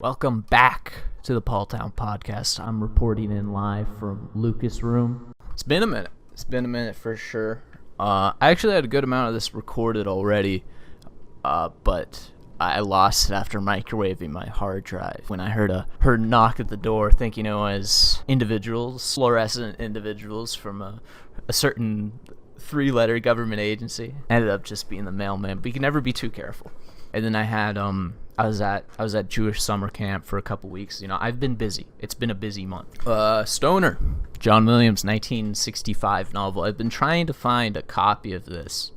Welcome back to the Paul Town Podcast. I'm reporting in live from Lucas' room. It's been a minute. It's been a minute for sure. I actually had a good amount of this recorded already, but I lost it after microwaving my hard drive when I heard a knock at the door, thinking it was individuals, fluorescent individuals from a certain three-letter government agency. Ended up just being the mailman, but you can never be too careful. And then I had I was at Jewish summer camp for a couple weeks. You know, I've been busy. It's been a busy month. Stoner, John Williams' 1965 novel. I've been trying to find a copy of this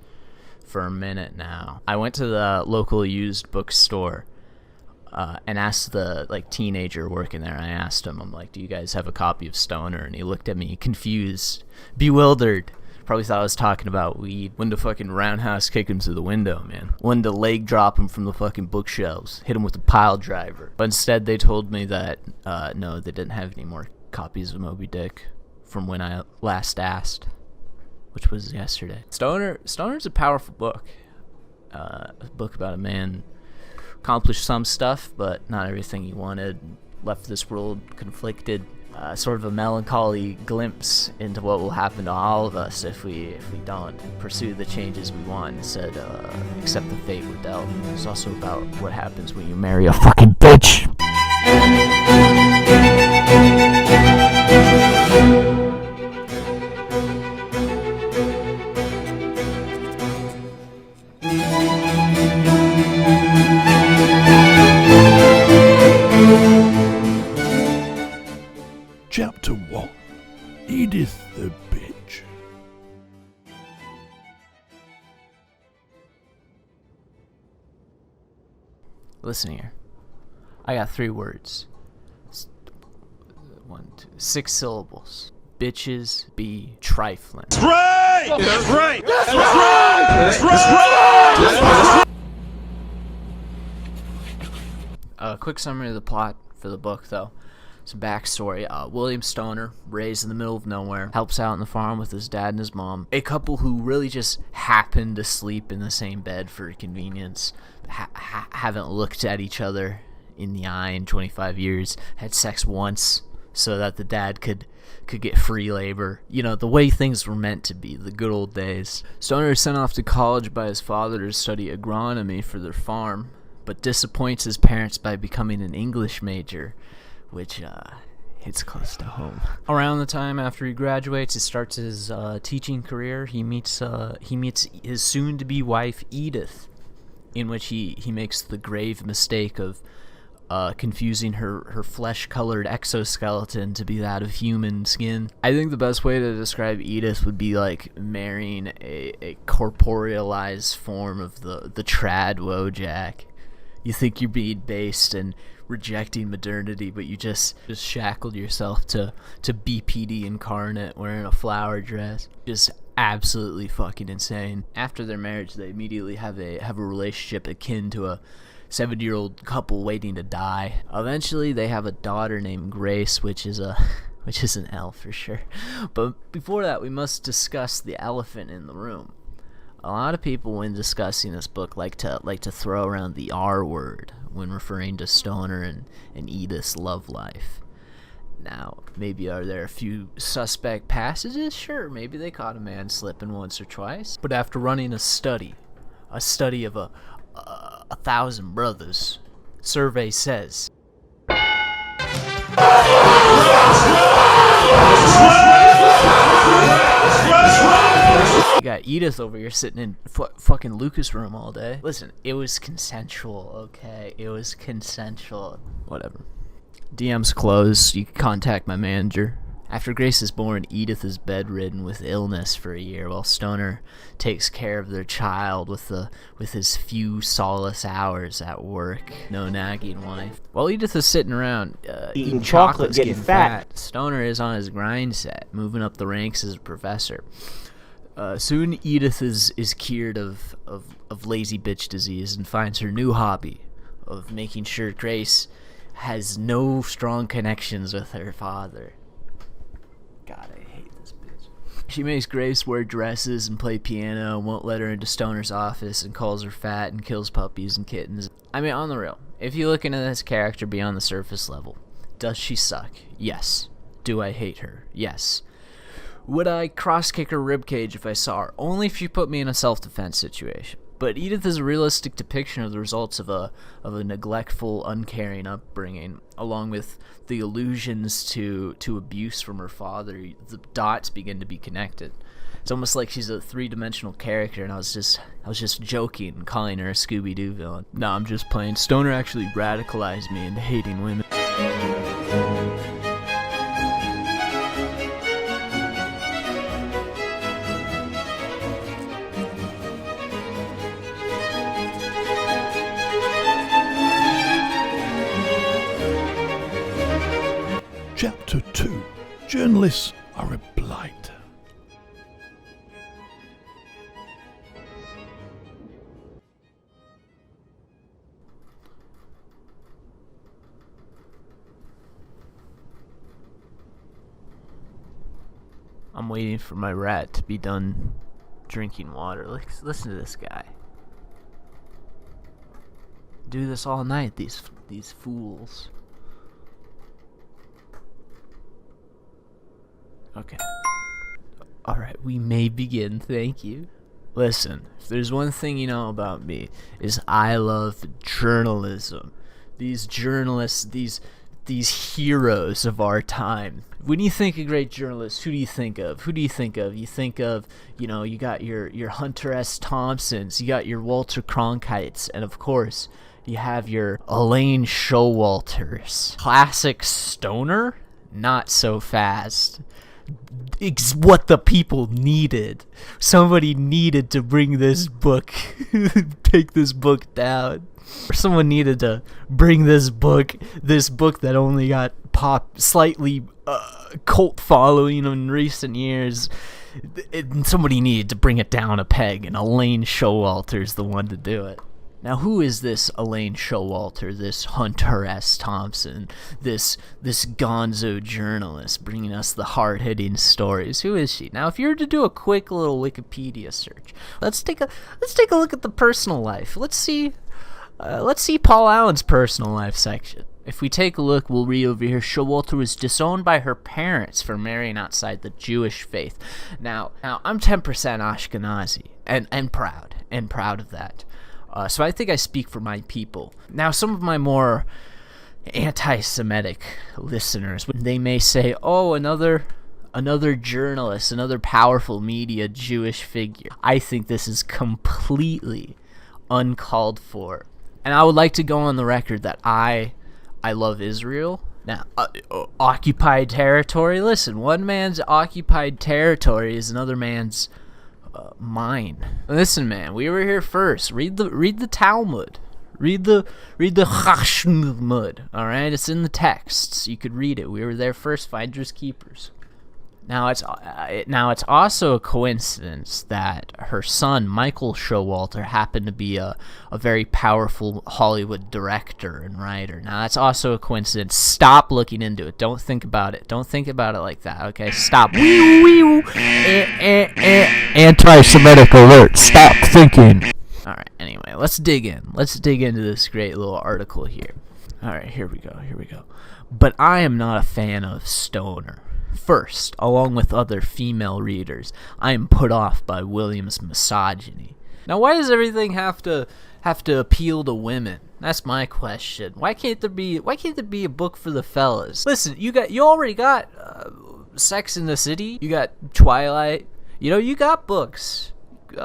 for a minute now. I went to the local used bookstore and asked the teenager working there. I asked him, I'm like, "Do you guys have a copy of Stoner?" And he looked at me confused, bewildered. Probably thought I was talking about weed. Wanted to fucking roundhouse kick him through the window, man. Wanted to leg drop him from the fucking bookshelves. Hit him with a pile driver. But instead they told me that, no, they didn't have any more copies of Moby Dick from when I last asked, which was yesterday. Stoner's a powerful book. A book about a man accomplished some stuff, but not everything he wanted. Left this world conflicted. Sort of a melancholy glimpse into what will happen to all of us if we don't pursue the changes we want, instead accept the fate we're dealt. It's also about what happens when you marry a fucking bitch. Chapter 1. Edith the Bitch. Listen here. I got 3 words. 6 syllables. Bitches be triflin'. That's right! That's right! That's right! That's right! That's right! Quick summary of the plot for the book, though. Some backstory. William Stoner, raised in the middle of nowhere, helps out on the farm with his dad and his mom. A couple who really just happen to sleep in the same bed for convenience. Haven't looked at each other in the eye in 25 years. Had sex once so that the dad could get free labor. You know, the way things were meant to be, the good old days. Stoner is sent off to college by his father to study agronomy for their farm, but disappoints his parents by becoming an English major, which hits close to home. Around the time after he graduates, he starts his teaching career. He meets his soon-to-be wife, Edith, in which he makes the grave mistake of confusing her flesh-colored exoskeleton to be that of human skin. I think the best way to describe Edith would be like marrying a corporealized form of the trad Wojak. You think you're being based and rejecting modernity, but you just shackled yourself to BPD incarnate wearing a flower dress. Just absolutely fucking insane. After their marriage, they immediately have a relationship akin to a 70-year-old couple waiting to die. Eventually, they have a daughter named Grace, which is an L for sure. But before that, we must discuss the elephant in the room. A lot of people, when discussing this book, like to throw around the R word when referring to Stoner and Edith's love life. Now, maybe are there a few suspect passages? Sure, maybe they caught a man slipping once or twice. But after running a study of a 1,000 brothers, survey says. You got Edith over here sitting in fucking Lucas' room all day. Listen, it was consensual, okay? It was consensual. Whatever. DM's closed. You can contact my manager. After Grace is born, Edith is bedridden with illness for a year, while Stoner takes care of their child with his few solace hours at work. No nagging wife. While Edith is sitting around eating chocolates, getting fat, Stoner is on his grind set, moving up the ranks as a professor. Soon Edith is cured of lazy bitch disease and finds her new hobby of making sure Grace has no strong connections with her father. God, I hate this bitch. She makes Grace wear dresses and play piano and won't let her into Stoner's office and calls her fat and kills puppies and kittens. I mean, on the real, if you look into this character beyond the surface level, does she suck? Yes. Do I hate her? Yes. Would I cross-kick her ribcage if I saw her? Only if she put me in a self-defense situation. But Edith is a realistic depiction of the results of a neglectful, uncaring upbringing, along with the allusions to abuse from her father. The dots begin to be connected. It's almost like she's a three-dimensional character, and I was just joking and calling her a Scooby-Doo villain. No, I'm just playing. Stoner actually radicalized me into hating women. Chapter 2. Journalists are a blight. I'm waiting for my rat to be done drinking water. Listen to this guy. Do this all night, these fools. Okay. Alright, we may begin, thank you. Listen, if there's one thing you know about me, is I love journalism. These journalists, these heroes of our time. When you think of great journalists, who do you think of? You think of, you got your Hunter S. Thompsons, you got your Walter Cronkites, and of course, you have your Elaine Showalters. Classic stoner? Not so fast. It's what the people needed. Somebody needed to bring this book, take this book down. Or someone needed to bring this book that only got slightly cult following in recent years. Somebody needed to bring it down a peg, and Elaine Showalter's the one to do it. Now, who is this Elaine Showalter, this Hunter S. Thompson, this gonzo journalist bringing us the hard-hitting stories? Who is she? Now, if you were to do a quick little Wikipedia search, let's take a look at the personal life. Let's see Paul Allen's personal life section. If we take a look, we'll read over here, Showalter was disowned by her parents for marrying outside the Jewish faith. Now I'm 10% Ashkenazi, and proud of that. So I think I speak for my people. Now, some of my more anti-Semitic listeners, they may say, oh, another journalist, another powerful media Jewish figure. I think this is completely uncalled for. And I would like to go on the record that I love Israel. Now, occupied territory, listen, one man's occupied territory is another man's mine. Listen, man, we were here first. Read the Talmud. Read the Chashmud. All right, it's in the texts. You could read it. We were there first. Finders keepers. Now it's also a coincidence that her son Michael Showalter happened to be a very powerful Hollywood director and writer. Now that's also a coincidence. Stop looking into it. Don't think about it. Don't think about it like that. Okay, stop. Anti-Semitic alert. Stop thinking. All right. Anyway, let's dig in. Let's dig into this great little article here. All right, here we go. But I am not a fan of Stoner. First, along with other female readers, I am put off by William's misogyny. Now, why does everything have to appeal to women? That's my question. Why can't there be a book for the fellas? Listen, you already got Sex in the City. You got Twilight. You got books.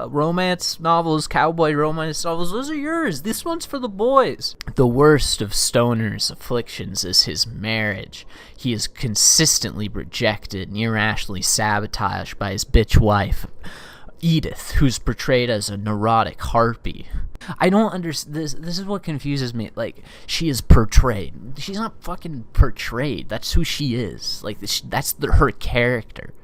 Romance novels, cowboy romance novels, those are yours. This one's for the boys. The worst of Stoner's afflictions is his marriage. He is consistently rejected and irrationally sabotaged by his bitch wife, Edith, who's portrayed as a neurotic harpy. I don't understand. This is what confuses me. Like, she is portrayed. She's not fucking portrayed. That's who she is. Like, that's her character.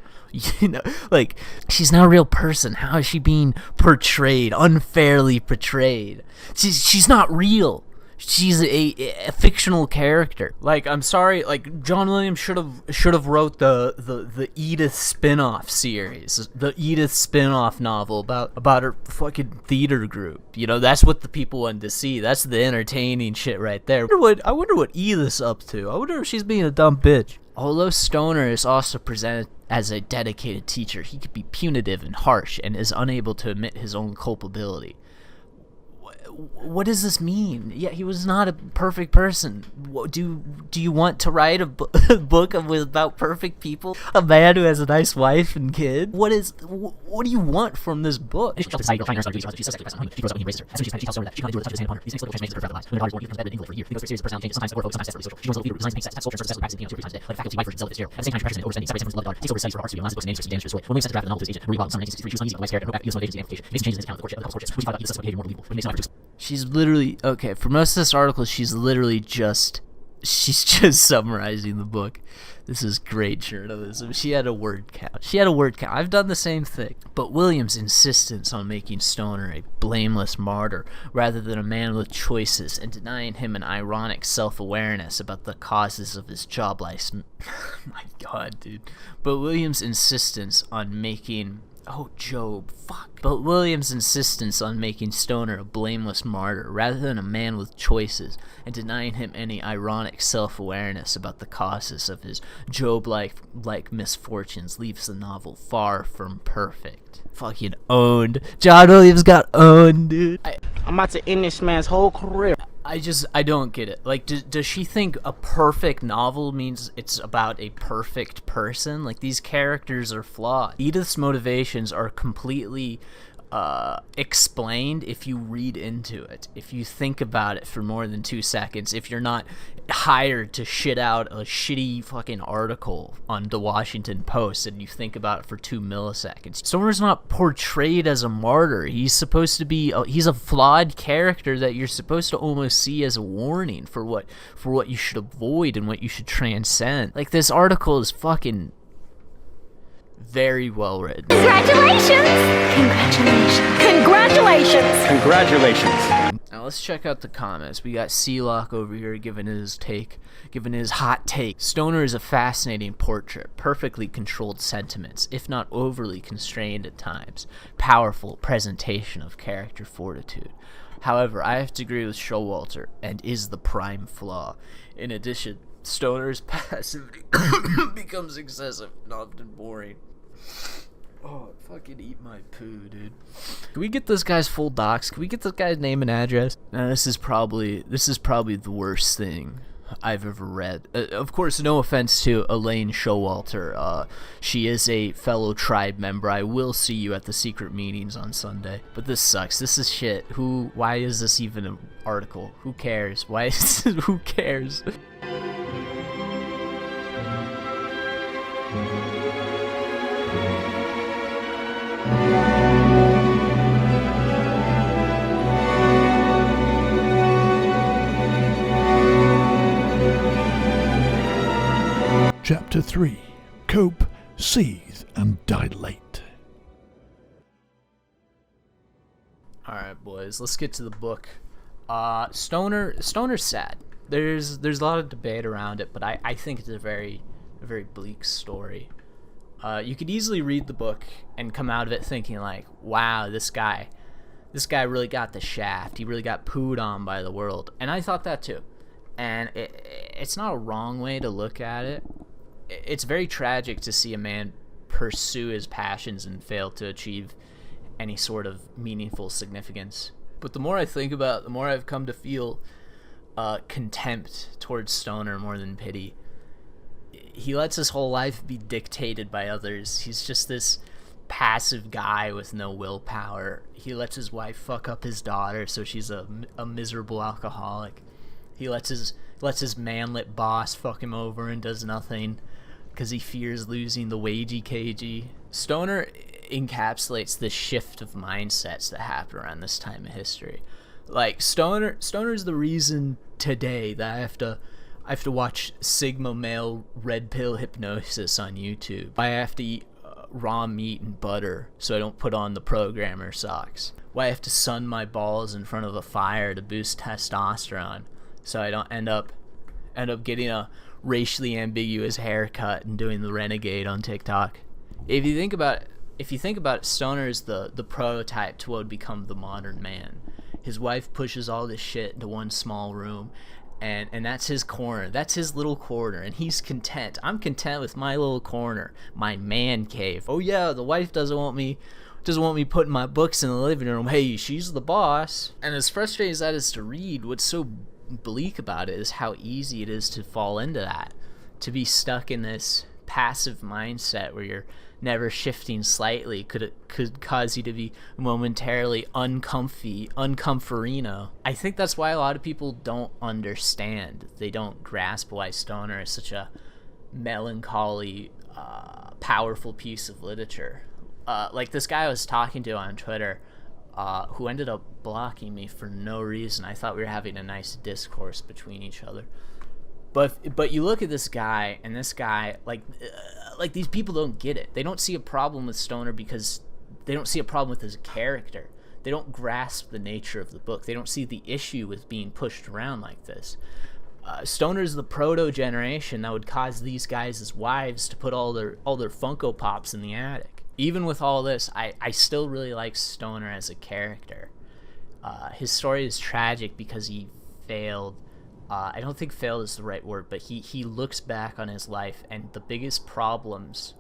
Like, she's not a real person. How is she being portrayed, unfairly portrayed? She's not real. She's a fictional character. Like, I'm sorry, like, John Williams should have wrote the Edith spin-off series, the Edith spin-off novel about her fucking theater group. You know, that's what the people wanted to see. That's the entertaining shit right there. I wonder what Edith's up to. I wonder if she's being a dumb bitch. Although Stoner is also presented as a dedicated teacher, he could be punitive and harsh and is unable to admit his own culpability. What does this mean? Yeah, he was not a perfect person. Do you want to write a book about perfect people? A man who has a nice wife and kid? What do you want from this book? She's literally, okay, for most of this article, she's just summarizing the book. This is great journalism. She had a word count. I've done the same thing. But Williams' insistence on making Stoner a blameless martyr rather than a man with choices and denying him an ironic self-awareness about the causes of his job life. My God, dude. But Williams' insistence on making... Oh, Job, fuck. But Williams' insistence on making Stoner a blameless martyr rather than a man with choices and denying him any ironic self-awareness about the causes of his Job-like misfortunes leaves the novel far from perfect. Fucking owned. John Williams got owned, dude. I'm about to end this man's whole career. I don't get it. Like, does she think a perfect novel means it's about a perfect person? Like, these characters are flawed. Edith's motivations are completely explained if you read into it. If you think about it for more than 2 seconds. If you're not hired to shit out a shitty fucking article on the Washington Post and you think about it for 2 milliseconds. Stoner's not portrayed as a martyr. He's supposed to be he's a flawed character that you're supposed to almost see as a warning for what you should avoid and what you should transcend. Like, this article is fucking very well written. Congratulations! Congratulations! Congratulations. Now let's check out the comments. We got Sealock over here giving his hot take. Stoner is a fascinating portrait, perfectly controlled sentiments, if not overly constrained at times. Powerful presentation of character fortitude. However, I have to agree with Showalter, and is the prime flaw. In addition, Stoner's passivity becomes excessive and often boring. Oh, fucking eat my poo, dude. Can we get this guy's full docs? Can we get this guy's name and address? Now, this is probably the worst thing I've ever read. Of course, no offense to Elaine Showalter. She is a fellow tribe member. I will see you at the secret meetings on Sunday. But this sucks. This is shit. Why is this even an article? Who cares? Who cares? Chapter 3. Cope, Seethe, and Dilate. Alright, boys, let's get to the book. Stoner's sad. There's a lot of debate around it, but I think it's a very bleak story. You could easily read the book and come out of it thinking like, wow, this guy really got the shaft. He really got pooed on by the world. And I thought that too. And it's not a wrong way to look at it. It's very tragic to see a man pursue his passions and fail to achieve any sort of meaningful significance. But the more I think about it, the more I've come to feel contempt towards Stoner more than pity. He lets his whole life be dictated by others. He's just this passive guy with no willpower. He lets his wife fuck up his daughter, so she's a miserable alcoholic. He lets his manlet boss fuck him over and does nothing because he fears losing the wagey cagey. Stoner encapsulates the shift of mindsets that happen around this time of history. Like, Stoner's the reason today that I have to watch Sigma male red pill hypnosis on YouTube. I have to eat raw meat and butter so I don't put on the programmer socks? Why I have to sun my balls in front of a fire to boost testosterone so I don't end up getting a racially ambiguous haircut and doing the renegade on TikTok? If you think about it, Stoner is the prototype to what would become the modern man. His wife pushes all this shit into one small room, and that's his corner. That's his little corner, and he's content. I'm content with my little corner, my man cave. Oh yeah, the wife doesn't want me putting my books in the living room. Hey, she's the boss. And as frustrating as that is to read, what's so bleak about it is how easy it is to fall into that, to be stuck in this passive mindset where you're never shifting slightly could cause you to be momentarily uncomforino. I think that's why a lot of people don't understand. They don't grasp why Stoner is such a melancholy, powerful piece of literature. Like this guy I was talking to on Twitter, who ended up blocking me for no reason. I thought we were having a nice discourse between each other. But you look at this guy, and this guy, like these people don't get it. They don't see a problem with Stoner because they don't see a problem with his character. They don't grasp the nature of the book. They don't see the issue with being pushed around like this. Stoner's the proto-generation that would cause these guys' wives to put all their Funko Pops in the attic. Even with all this, I still really like Stoner as a character. His story is tragic because he failed. I don't think failed is the right word, but he looks back on his life, and the biggest problems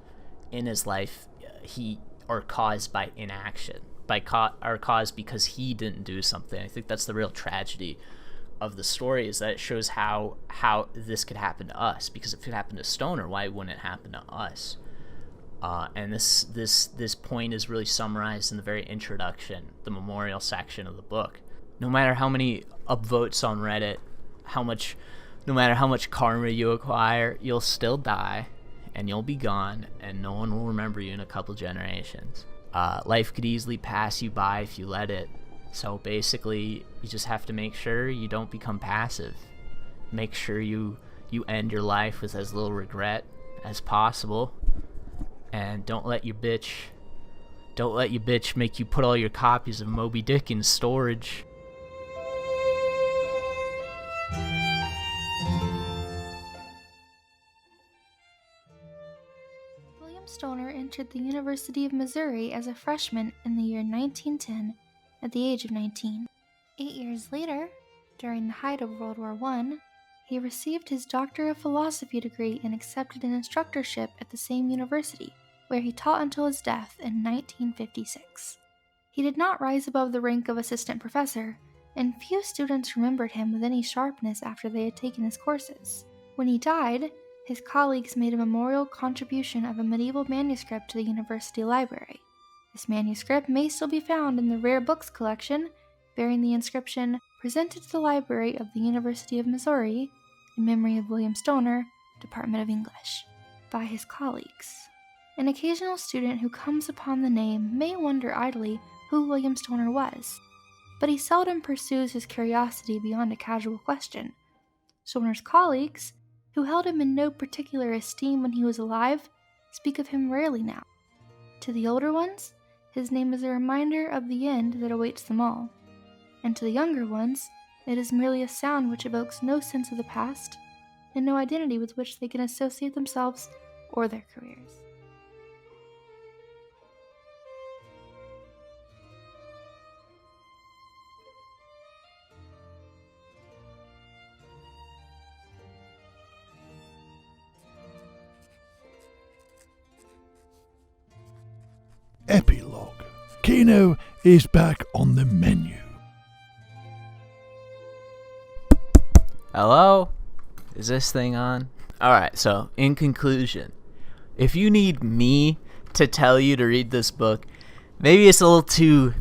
in his life are caused by inaction, are caused because he didn't do something. I think that's the real tragedy of the story, is that it shows how this could happen to us. Because if it happened to Stoner, why wouldn't it happen to us? And this point is really summarized in the very introduction, the memorial section of the book. No matter how many upvotes on Reddit, no matter how much karma you acquire, you'll still die, and you'll be gone, and no one will remember you in a couple generations. Life could easily pass you by if you let it. So basically, you just have to make sure you don't become passive. Make sure you end your life with as little regret as possible. And don't let your bitch make you put all your copies of Moby Dick in storage. William Stoner entered the University of Missouri as a freshman in the year 1910 at the age of 19. 8 years later, during the height of World War I, he received his Doctor of Philosophy degree and accepted an instructorship at the same university, where he taught until his death in 1956. He did not rise above the rank of assistant professor, and few students remembered him with any sharpness after they had taken his courses. When he died, his colleagues made a memorial contribution of a medieval manuscript to the university library. This manuscript may still be found in the rare books collection, bearing the inscription, "Presented to the Library of the University of Missouri, in memory of William Stoner, Department of English," by his colleagues. An occasional student who comes upon the name may wonder idly who William Stoner was, but he seldom pursues his curiosity beyond a casual question. Stoner's colleagues, who held him in no particular esteem when he was alive, speak of him rarely now. To the older ones, his name is a reminder of the end that awaits them all, and to the younger ones, it is merely a sound which evokes no sense of the past, and no identity with which they can associate themselves or their careers. Epilogue. Kino is back on the menu. Hello? Is this thing on? Alright, so in conclusion, if you need me to tell you to read this book, maybe it's a little too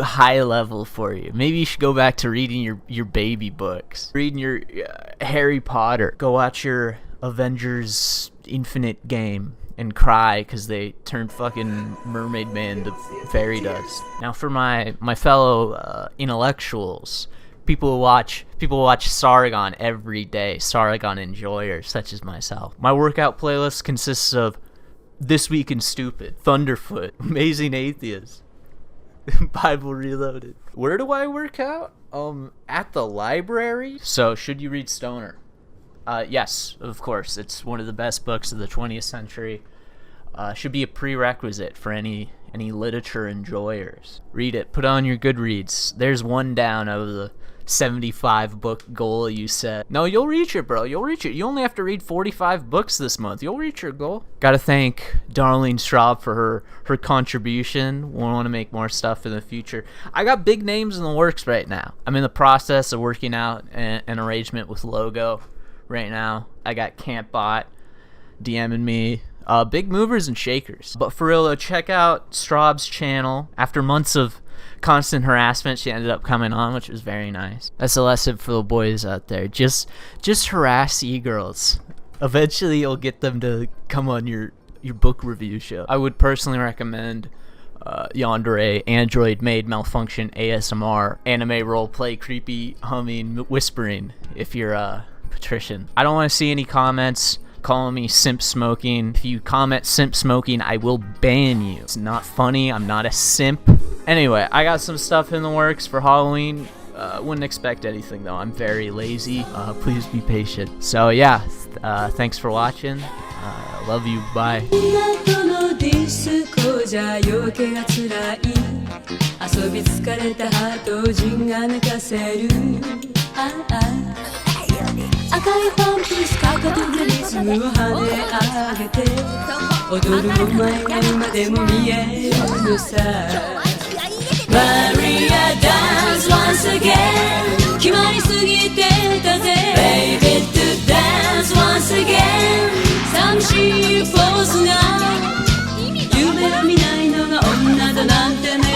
high level for you. Maybe you should go back to reading your baby books, reading your Harry Potter. Go watch your Avengers Infinite game and cry because they turned fucking Mermaid Man to fairy dust. Now for my fellow intellectuals, people who watch Sargon every day, Sargon enjoyers such as myself. My workout playlist consists of This Week in Stupid, Thunderfoot, Amazing Atheist, Bible Reloaded. Where do I work out? At the library. So, should you read Stoner? Yes, of course. It's one of the best books of the 20th century. Should be a prerequisite for any literature enjoyers. Read it. Put on your Goodreads. There's one down out of the 75 book goal you set. No, you'll reach it, bro. You'll reach it. You only have to read 45 books this month. You'll reach your goal. Gotta thank Darlene Strawb for her contribution. We'll want to make more stuff in the future. I got big names in the works right now. I'm in the process of working out an arrangement with Logo right now. I got Campbot DMing me. Big movers and shakers. But for real though, check out Strawb's channel. After months of constant harassment, she ended up coming on, which was very nice. That's a lesson for the boys out there. Just harass e-girls. Eventually you'll get them to come on your book review show. I would personally recommend Yandere, Android Made Malfunction ASMR, anime roleplay, creepy humming, whispering, if you're patrician. I don't want to see any comments calling me simp smoking. If you comment simp smoking, I will ban you. It's not funny. I'm not a simp. Anyway, I got some stuff in the works for Halloween. Wouldn't expect anything though. I'm very lazy. Please be patient. So yeah, thanks for watching. Love you. Bye. 赤いパンプスかかとでリズムを跳ね上げて踊るお前が今でも見えるのさ Maria dance once again 決まりすぎてたぜ Baby to dance once again 寂しいポーズが夢が見ないのが女だなんてね